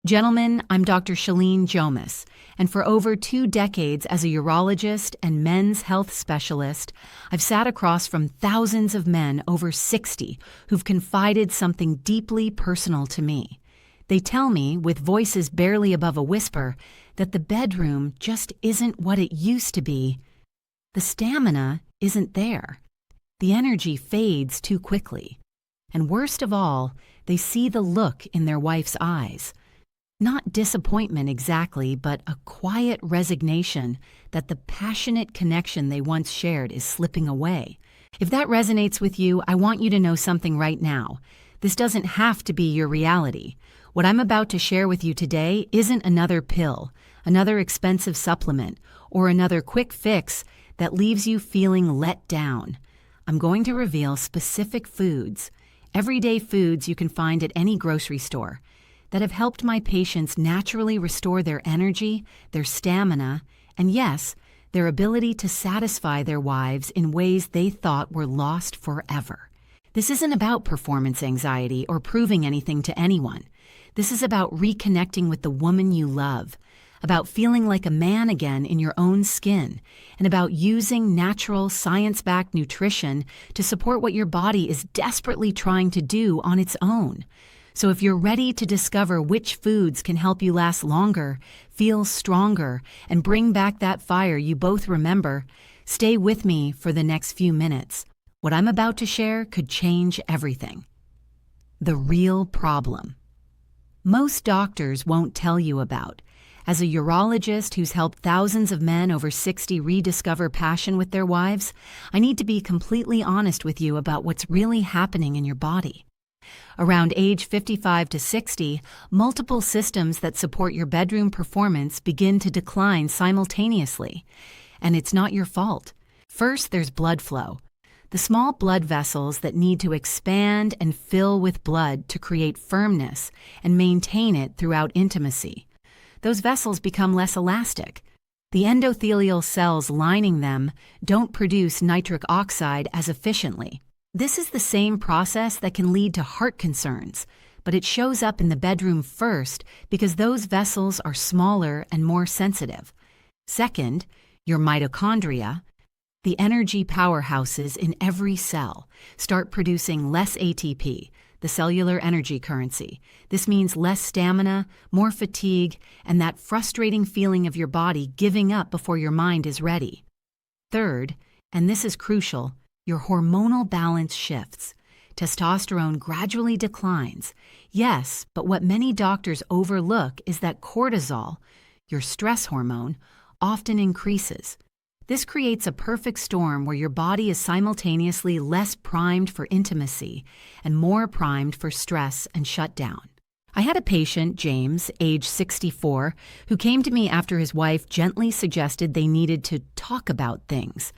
Gentlemen, I'm Dr. Shalene Jomas, and for over 2 decades as a urologist and men's health specialist, I've sat across from thousands of men, over 60, who've confided something deeply personal to me. They tell me, with voices barely above a whisper, that the bedroom just isn't what it used to be. The stamina isn't there. The energy fades too quickly. And worst of all, they see the look in their wife's eyes. Not disappointment exactly, but a quiet resignation that the passionate connection they once shared is slipping away. If that resonates with you, I want you to know something right now. This doesn't have to be your reality. What I'm about to share with you today isn't another pill, another expensive supplement, or another quick fix that leaves you feeling let down. I'm going to reveal specific foods, everyday foods you can find at any grocery store, that have helped my patients naturally restore their energy, their stamina, and yes, their ability to satisfy their wives in ways they thought were lost forever. This isn't about performance anxiety or proving anything to anyone. This is about reconnecting with the woman you love, about feeling like a man again in your own skin, and about using natural, science-backed nutrition to support what your body is desperately trying to do on its own. So if you're ready to discover which foods can help you last longer, feel stronger, and bring back that fire you both remember, stay with me for the next few minutes. What I'm about to share could change everything. The real problem. Most doctors won't tell you about. As a urologist who's helped thousands of men over 60 rediscover passion with their wives, I need to be completely honest with you about what's really happening in your body. Around age 55 to 60, multiple systems that support your bedroom performance begin to decline simultaneously. And it's not your fault. First, there's blood flow. The small blood vessels that need to expand and fill with blood to create firmness and maintain it throughout intimacy. Those vessels become less elastic. The endothelial cells lining them don't produce nitric oxide as efficiently. This is the same process that can lead to heart concerns, but it shows up in the bedroom first because those vessels are smaller and more sensitive. Second, your mitochondria, the energy powerhouses in every cell, start producing less ATP, the cellular energy currency. This means less stamina, more fatigue, and that frustrating feeling of your body giving up before your mind is ready. Third, and this is crucial, your hormonal balance shifts. Testosterone gradually declines. Yes, but what many doctors overlook is that cortisol, your stress hormone, often increases. This creates a perfect storm where your body is simultaneously less primed for intimacy and more primed for stress and shutdown. I had a patient, James, age 64, who came to me after his wife gently suggested they needed to talk about things.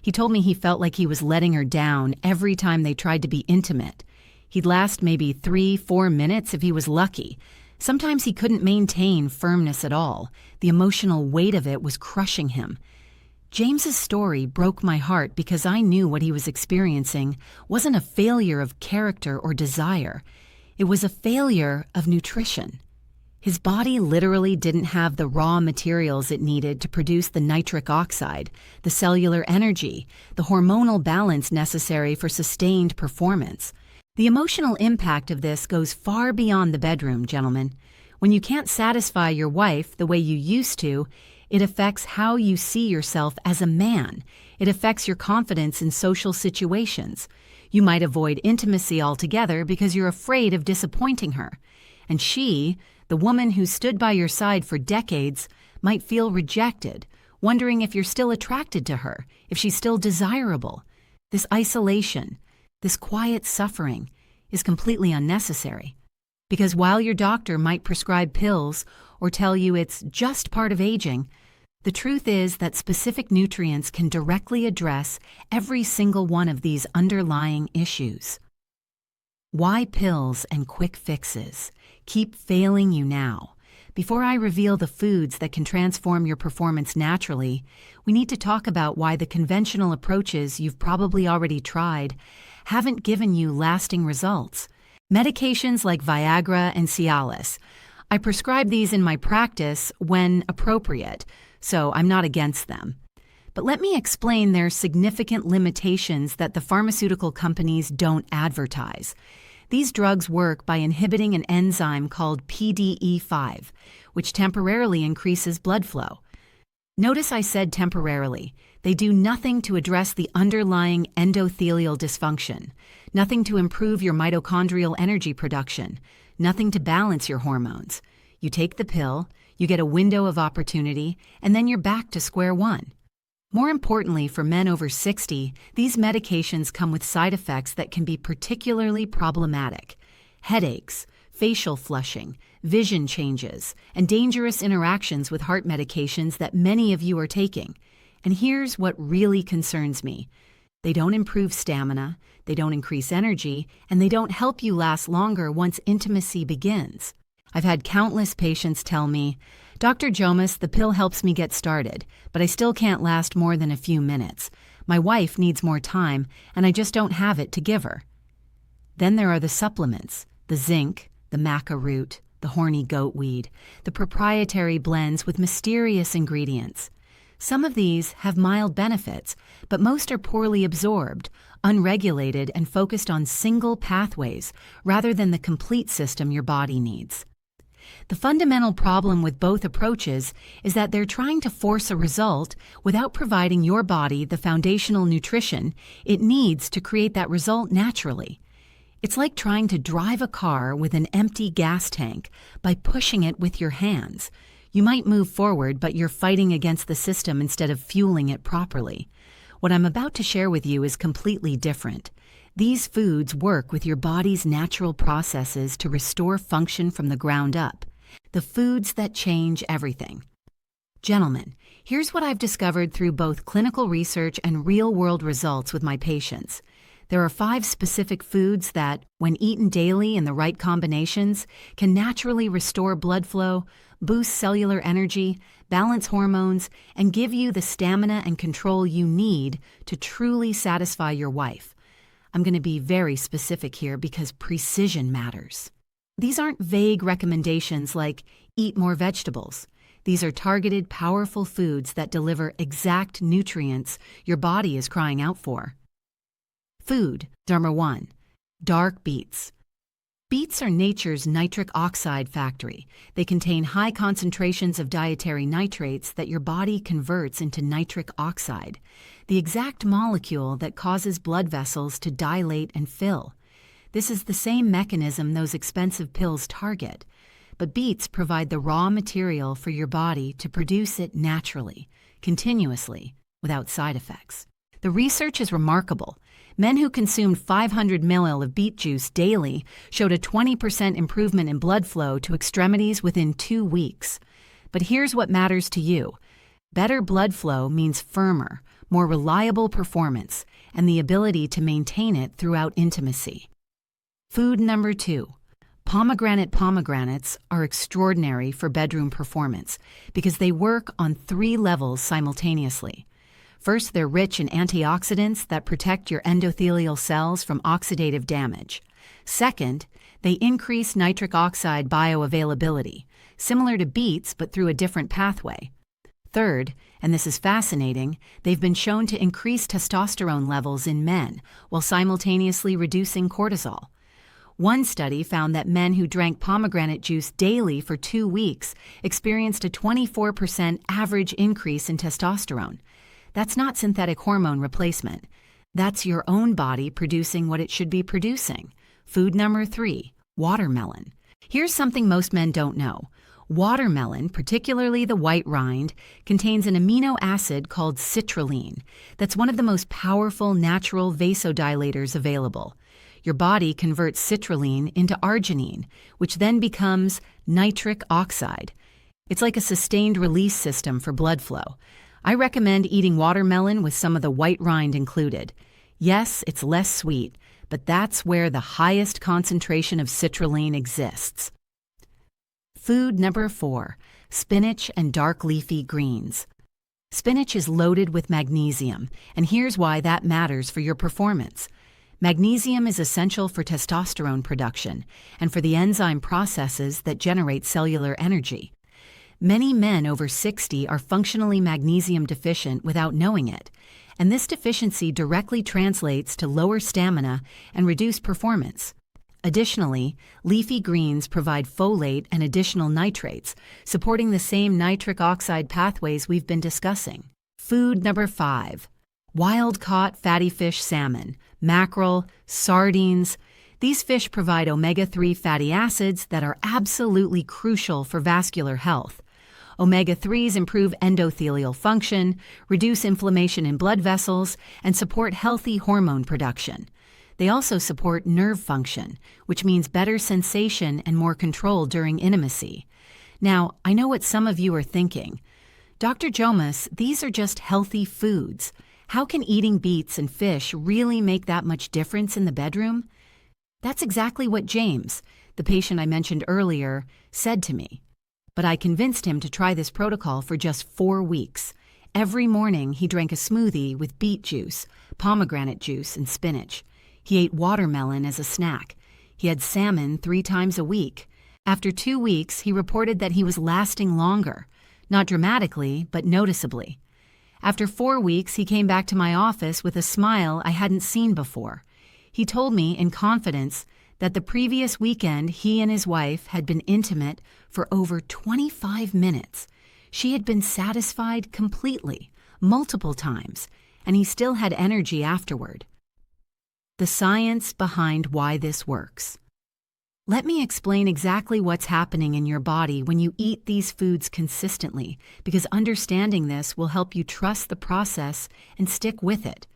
He told me he felt like he was letting her down every time they tried to be intimate. He'd last maybe 3-4 minutes if he was lucky. Sometimes he couldn't maintain firmness at all. The emotional weight of it was crushing him. James's story broke my heart because I knew what he was experiencing wasn't a failure of character or desire. It was a failure of nutrition. His body literally didn't have the raw materials it needed to produce the nitric oxide, the cellular energy, the hormonal balance necessary for sustained performance. The emotional impact of this goes far beyond the bedroom, gentlemen. When you can't satisfy your wife the way you used to, it affects how you see yourself as a man. It affects your confidence in social situations. You might avoid intimacy altogether because you're afraid of disappointing her. And she, the woman who stood by your side for decades, might feel rejected, wondering if you're still attracted to her, if she's still desirable. This isolation, this quiet suffering, is completely unnecessary. Because while your doctor might prescribe pills or tell you it's just part of aging, the truth is that specific nutrients can directly address every single one of these underlying issues. Why pills and quick fixes keep failing you now? Before I reveal the foods that can transform your performance naturally, we need to talk about why the conventional approaches you've probably already tried haven't given you lasting results. Medications like Viagra and Cialis, I prescribe these in my practice when appropriate, so I'm not against them. But let me explain their significant limitations that the pharmaceutical companies don't advertise. These drugs work by inhibiting an enzyme called PDE5, which temporarily increases blood flow. Notice I said temporarily. They do nothing to address the underlying endothelial dysfunction, nothing to improve your mitochondrial energy production, nothing to balance your hormones. You take the pill, you get a window of opportunity, and then you're back to square one. More importantly, for men over 60, these medications come with side effects that can be particularly problematic: headaches, facial flushing, vision changes, and dangerous interactions with heart medications that many of you are taking. And here's what really concerns me. They don't improve stamina, they don't increase energy, and they don't help you last longer once intimacy begins. I've had countless patients tell me, "Dr. Jomas, the pill helps me get started, but I still can't last more than a few minutes. My wife needs more time, and I just don't have it to give her." Then there are the supplements, the zinc, the maca root, the horny goatweed, the proprietary blends with mysterious ingredients. Some of these have mild benefits, but most are poorly absorbed, unregulated, and focused on single pathways rather than the complete system your body needs. The fundamental problem with both approaches is that they're trying to force a result without providing your body the foundational nutrition it needs to create that result naturally. It's like trying to drive a car with an empty gas tank by pushing it with your hands. You might move forward, but you're fighting against the system instead of fueling it properly. What I'm about to share with you is completely different. These foods work with your body's natural processes to restore function from the ground up. The foods that change everything. Gentlemen, here's what I've discovered through both clinical research and real-world results with my patients. There are 5 specific foods that, when eaten daily in the right combinations, can naturally restore blood flow, boost cellular energy, balance hormones, and give you the stamina and control you need to truly satisfy your wife. I'm going to be very specific here because precision matters. These aren't vague recommendations like eat more vegetables. These are targeted, powerful foods that deliver exact nutrients your body is crying out for. Food. Number 1. Dark beets. Beets are nature's nitric oxide factory. They contain high concentrations of dietary nitrates that your body converts into nitric oxide, the exact molecule that causes blood vessels to dilate and fill. This is the same mechanism those expensive pills target, but beets provide the raw material for your body to produce it naturally, continuously, without side effects. The research is remarkable. Men who consumed 500 ml of beet juice daily showed a 20% improvement in blood flow to extremities within 2 weeks. But here's what matters to you. Better blood flow means firmer, more reliable performance, and the ability to maintain it throughout intimacy. Food number 2. Pomegranates are extraordinary for bedroom performance because they work on 3 levels simultaneously. First, they're rich in antioxidants that protect your endothelial cells from oxidative damage. Second, they increase nitric oxide bioavailability, similar to beets but through a different pathway. Third, and this is fascinating, they've been shown to increase testosterone levels in men while simultaneously reducing cortisol. One study found that men who drank pomegranate juice daily for 2 weeks experienced a 24% average increase in testosterone. That's not synthetic hormone replacement. That's your own body producing what it should be producing. Food number 3, watermelon. Here's something most men don't know. Watermelon, particularly the white rind, contains an amino acid called citrulline that's one of the most powerful natural vasodilators available. Your body converts citrulline into arginine, which then becomes nitric oxide. It's like a sustained release system for blood flow. I recommend eating watermelon with some of the white rind included. Yes, it's less sweet, but that's where the highest concentration of citrulline exists. Food number 4, spinach and dark leafy greens. Spinach is loaded with magnesium, and here's why that matters for your performance. Magnesium is essential for testosterone production and for the enzyme processes that generate cellular energy. Many men over 60 are functionally magnesium deficient without knowing it, and this deficiency directly translates to lower stamina and reduced performance. Additionally, leafy greens provide folate and additional nitrates, supporting the same nitric oxide pathways we've been discussing. Food number 5. Wild-caught fatty fish salmon, mackerel, sardines. These fish provide omega-3 fatty acids that are absolutely crucial for vascular health. Omega-3s improve endothelial function, reduce inflammation in blood vessels, and support healthy hormone production. They also support nerve function, which means better sensation and more control during intimacy. Now, I know what some of you are thinking. Dr. Jomas, these are just healthy foods. How can eating beets and fish really make that much difference in the bedroom? That's exactly what James, the patient I mentioned earlier, said to me. But I convinced him to try this protocol for just 4 weeks. Every morning, he drank a smoothie with beet juice, pomegranate juice, and spinach. He ate watermelon as a snack. He had salmon 3 times a week. After 2 weeks, he reported that he was lasting longer. Not dramatically, but noticeably. After 4 weeks, he came back to my office with a smile I hadn't seen before. He told me in confidence that the previous weekend he and his wife had been intimate for over 25 minutes. She had been satisfied completely, multiple times, and he still had energy afterward. The science behind why this works. Let me explain exactly what's happening in your body when you eat these foods consistently, because understanding this will help you trust the process and stick with it.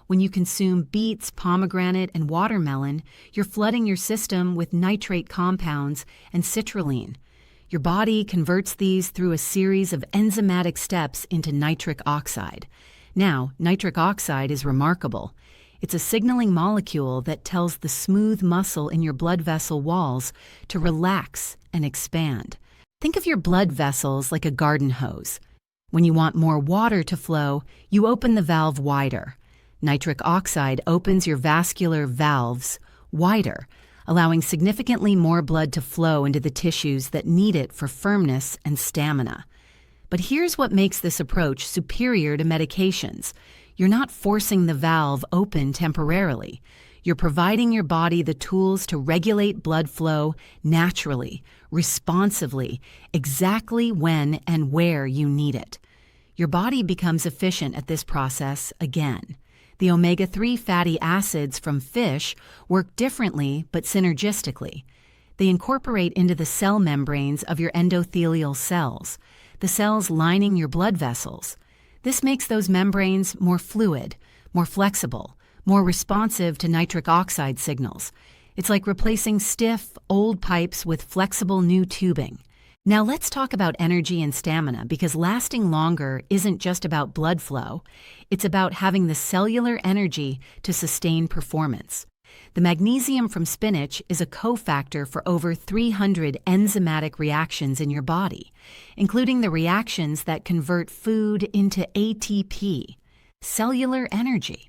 When you consume beets, pomegranate, and watermelon, you're flooding your system with nitrate compounds and citrulline. Your body converts these through a series of enzymatic steps into nitric oxide. Now, nitric oxide is remarkable. It's a signaling molecule that tells the smooth muscle in your blood vessel walls to relax and expand. Think of your blood vessels like a garden hose. When you want more water to flow, you open the valve wider. Nitric oxide opens your vascular valves wider, allowing significantly more blood to flow into the tissues that need it for firmness and stamina. But here's what makes this approach superior to medications. You're not forcing the valve open temporarily. You're providing your body the tools to regulate blood flow naturally, responsively, exactly when and where you need it. Your body becomes efficient at this process again. The omega-3 fatty acids from fish work differently but synergistically. They incorporate into the cell membranes of your endothelial cells, the cells lining your blood vessels. This makes those membranes more fluid, more flexible, more responsive to nitric oxide signals. It's like replacing stiff, old pipes with flexible new tubing. Now let's talk about energy and stamina, because lasting longer isn't just about blood flow. It's about having the cellular energy to sustain performance. The magnesium from spinach is a cofactor for over 300 enzymatic reactions in your body, including the reactions that convert food into ATP, cellular energy.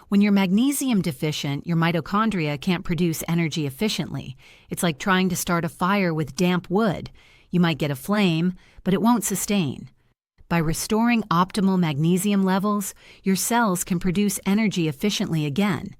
When you're magnesium deficient, your mitochondria can't produce energy efficiently. It's like trying to start a fire with damp wood. You might get a flame, but it won't sustain. By restoring optimal magnesium levels, your cells can produce energy efficiently again.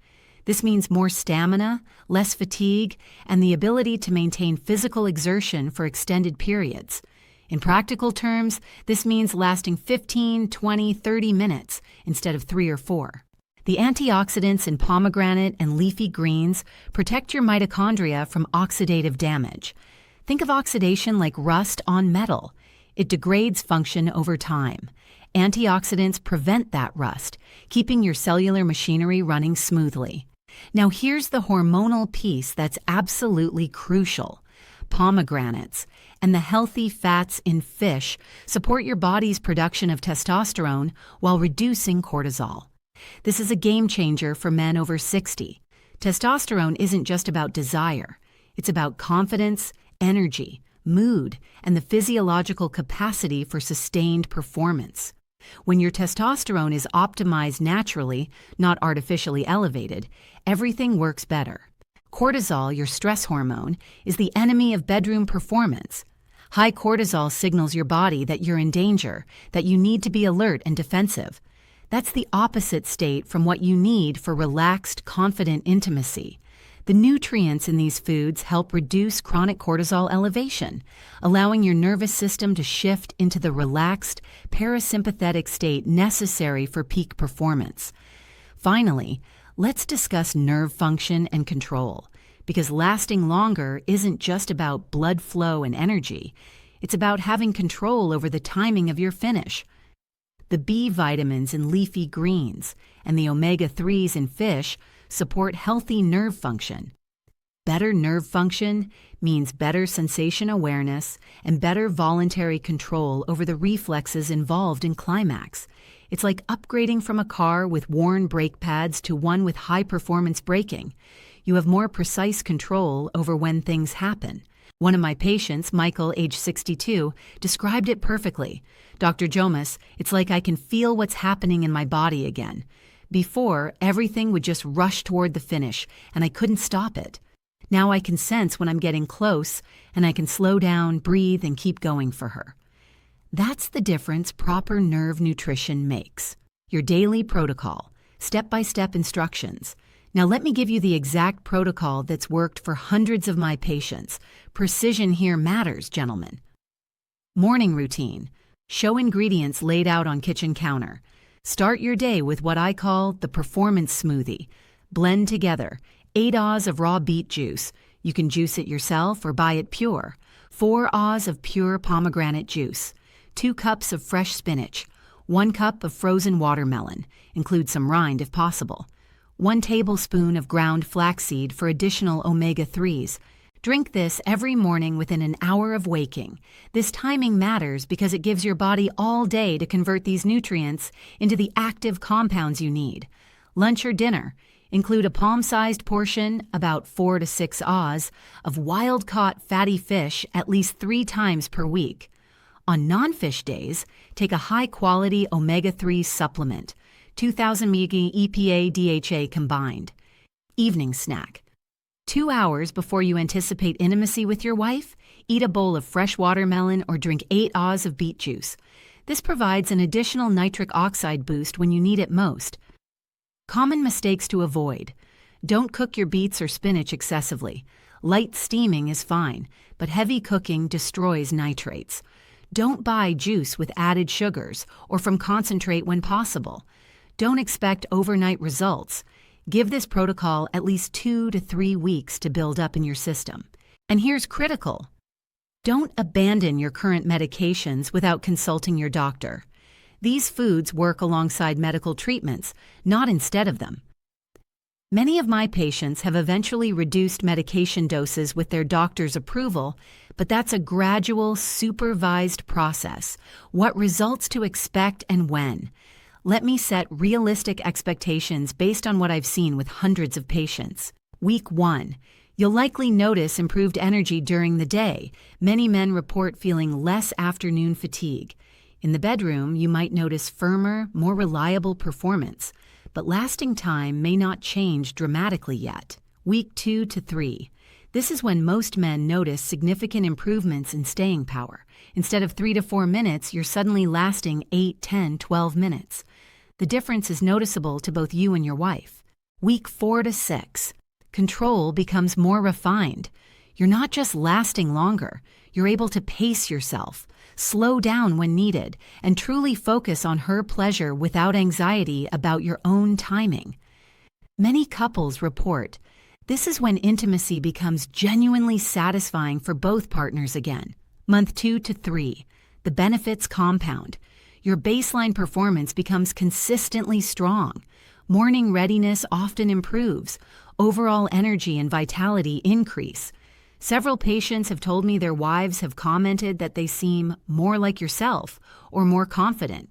This means more stamina, less fatigue, and the ability to maintain physical exertion for extended periods. In practical terms, this means lasting 15, 20, 30 minutes instead of 3 or 4. The antioxidants in pomegranate and leafy greens protect your mitochondria from oxidative damage. Think of oxidation like rust on metal. It degrades function over time. Antioxidants prevent that rust, keeping your cellular machinery running smoothly. Now here's the hormonal piece that's absolutely crucial. Pomegranates and the healthy fats in fish support your body's production of testosterone while reducing cortisol. This is a game changer for men over 60. Testosterone isn't just about desire. It's about confidence, energy, mood, and the physiological capacity for sustained performance. When your testosterone is optimized naturally, not artificially elevated, everything works better. Cortisol, your stress hormone, is the enemy of bedroom performance. High cortisol signals your body that you're in danger, that you need to be alert and defensive. That's the opposite state from what you need for relaxed, confident intimacy. The nutrients in these foods help reduce chronic cortisol elevation, allowing your nervous system to shift into the relaxed, parasympathetic state necessary for peak performance. Finally, let's discuss nerve function and control, because lasting longer isn't just about blood flow and energy. It's about having control over the timing of your finish. The B vitamins in leafy greens and the omega-3s in fish support healthy nerve function. Better nerve function means better sensation awareness and better voluntary control over the reflexes involved in climax. It's like upgrading from a car with worn brake pads to one with high-performance braking. You have more precise control over when things happen. One of my patients, Michael, age 62, described it perfectly. Dr. Jomas, it's like I can feel what's happening in my body again. Before, everything would just rush toward the finish, and I couldn't stop it. Now I can sense when I'm getting close, and I can slow down, breathe, and keep going for her. That's the difference proper nerve nutrition makes. Your daily protocol, step-by-step instructions. Now let me give you the exact protocol that's worked for hundreds of my patients. Precision here matters, gentlemen. Morning routine. Show ingredients laid out on kitchen counter. Start your day with what I call the performance smoothie. Blend together 8 oz of raw beet juice. You can juice it yourself or buy it pure. 4 oz of pure pomegranate juice. 2 cups of fresh spinach. 1 cup of frozen watermelon. Include some rind if possible. 1 tablespoon of ground flaxseed for additional omega-3s. Drink this every morning within an hour of waking. This timing matters because it gives your body all day to convert these nutrients into the active compounds you need. Lunch or dinner. Include a palm-sized portion, about 4 to 6 oz, of wild-caught fatty fish at least 3 times per week. On non-fish days, take a high-quality omega-3 supplement, 2,000 mg EPA DHA combined. Evening snack. 2 hours before you anticipate intimacy with your wife, eat a bowl of fresh watermelon or drink 8 oz of beet juice. This provides an additional nitric oxide boost when you need it most. Common mistakes to avoid. Don't cook your beets or spinach excessively. Light steaming is fine, but heavy cooking destroys nitrates. Don't buy juice with added sugars or from concentrate when possible. Don't expect overnight results. Give this protocol at least 2 to 3 weeks to build up in your system. And here's critical. Don't abandon your current medications without consulting your doctor. These foods work alongside medical treatments, not instead of them. Many of my patients have eventually reduced medication doses with their doctor's approval, but that's a gradual, supervised process. What results to expect and when? Let me set realistic expectations based on what I've seen with hundreds of patients. Week 1. You'll likely notice improved energy during the day. Many men report feeling less afternoon fatigue. In the bedroom, you might notice firmer, more reliable performance, but lasting time may not change dramatically yet. Week 2 to 3. This is when most men notice significant improvements in staying power. Instead of 3 to 4 minutes, you're suddenly lasting 8, 10, 12 minutes. The difference is noticeable to both you and your wife. Week 4 to 6. Control becomes more refined. You're not just lasting longer. You're able to pace yourself, slow down when needed, and truly focus on her pleasure without anxiety about your own timing. Many couples report this is when intimacy becomes genuinely satisfying for both partners again. Month 2 to 3. The benefits compound. Your baseline performance becomes consistently strong. Morning readiness often improves. Overall energy and vitality increase. Several patients have told me their wives have commented that they seem more like yourself or more confident.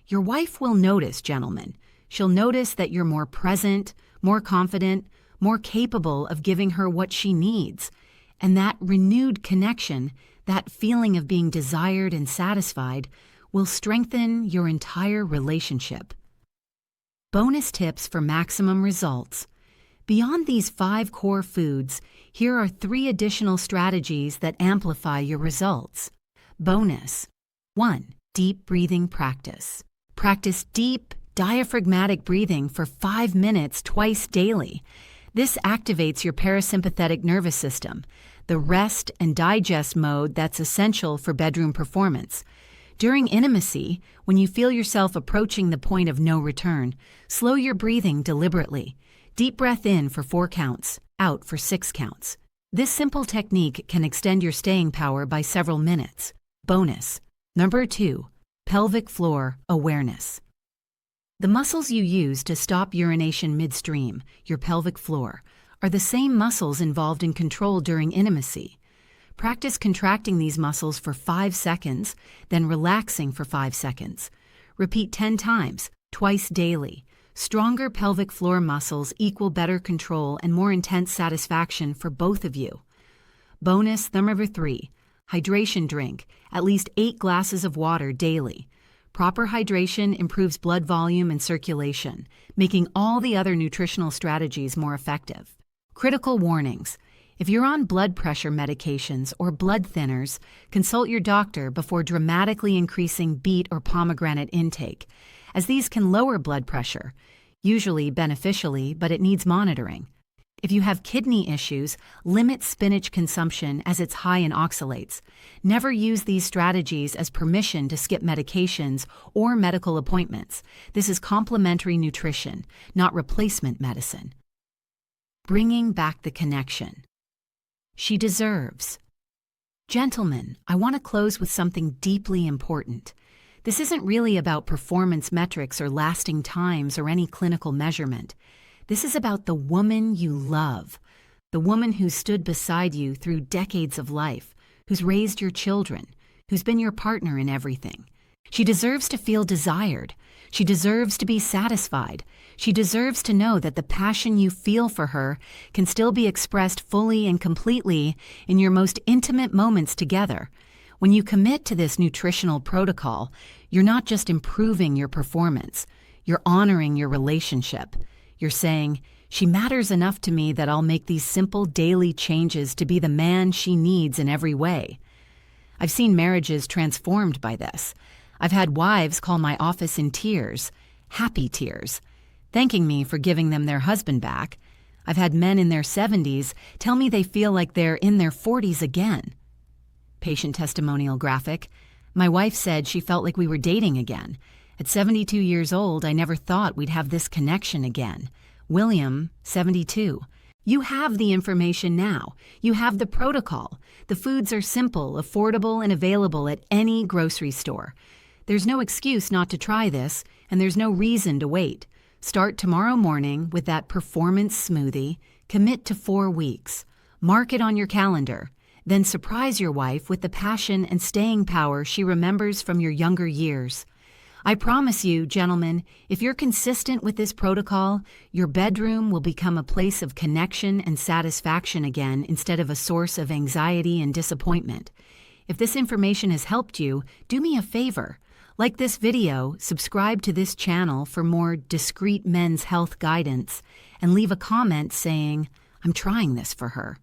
Your wife will notice, gentlemen. She'll notice that you're more present, more confident, more capable of giving her what she needs. And that renewed connection, that feeling of being desired and satisfied, will strengthen your entire relationship. Bonus tips for maximum results. Beyond these 5 core foods, here are 3 additional strategies that amplify your results. Bonus. 1. Deep breathing practice. Practice deep, diaphragmatic breathing for 5 minutes twice daily. This activates your parasympathetic nervous system, the rest and digest mode that's essential for bedroom performance. During intimacy, when you feel yourself approaching the point of no return, slow your breathing deliberately. Deep breath in for 4 counts, out for 6 counts. This simple technique can extend your staying power by several minutes. Bonus. Number 2. Pelvic floor awareness. The muscles you use to stop urination midstream, your pelvic floor, are the same muscles involved in control during intimacy. Practice contracting these muscles for 5 seconds, then relaxing for 5 seconds. Repeat 10 times, twice daily. Stronger pelvic floor muscles equal better control and more intense satisfaction for both of you. Bonus number 3. Hydration drink, at least 8 glasses of water daily. Proper hydration improves blood volume and circulation, making all the other nutritional strategies more effective. Critical warnings. If you're on blood pressure medications or blood thinners, consult your doctor before dramatically increasing beet or pomegranate intake, as these can lower blood pressure, usually beneficially, but it needs monitoring. If you have kidney issues, limit spinach consumption as it's high in oxalates. Never use these strategies as permission to skip medications or medical appointments. This is complementary nutrition, not replacement medicine. Bringing back the connection. She deserves. Gentlemen, I want to close with something deeply important. This isn't really about performance metrics or lasting times or any clinical measurement. This is about the woman you love, the woman who stood beside you through decades of life, who's raised your children, who's been your partner in everything. She deserves to feel desired. She deserves to be satisfied. She deserves to know that the passion you feel for her can still be expressed fully and completely in your most intimate moments together. When you commit to this nutritional protocol, you're not just improving your performance, you're honoring your relationship. You're saying, she matters enough to me that I'll make these simple daily changes to be the man she needs in every way. I've seen marriages transformed by this. I've had wives call my office in tears, happy tears, thanking me for giving them their husband back. I've had men in their 70s tell me they feel like they're in their 40s again. Patient testimonial graphic. My wife said she felt like we were dating again. At 72 years old, I never thought we'd have this connection again. William, 72. You have the information now. You have the protocol. The foods are simple, affordable, and available at any grocery store. There's no excuse not to try this, and there's no reason to wait. Start tomorrow morning with that performance smoothie. Commit to 4 weeks. Mark it on your calendar. Then surprise your wife with the passion and staying power she remembers from your younger years. I promise you, gentlemen, if you're consistent with this protocol, your bedroom will become a place of connection and satisfaction again instead of a source of anxiety and disappointment. If this information has helped you, do me a favor. Like this video, subscribe to this channel for more discreet men's health guidance, and leave a comment saying, I'm trying this for her.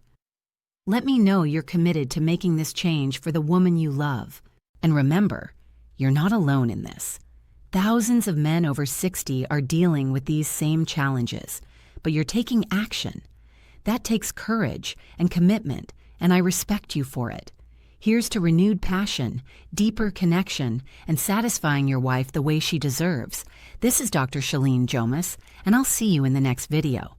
Let me know you're committed to making this change for the woman you love. And remember, you're not alone in this. Thousands of men over 60 are dealing with these same challenges, but you're taking action. That takes courage and commitment, and I respect you for it. Here's to renewed passion, deeper connection, and satisfying your wife the way she deserves. This is Dr. Shalene Jomas, and I'll see you in the next video.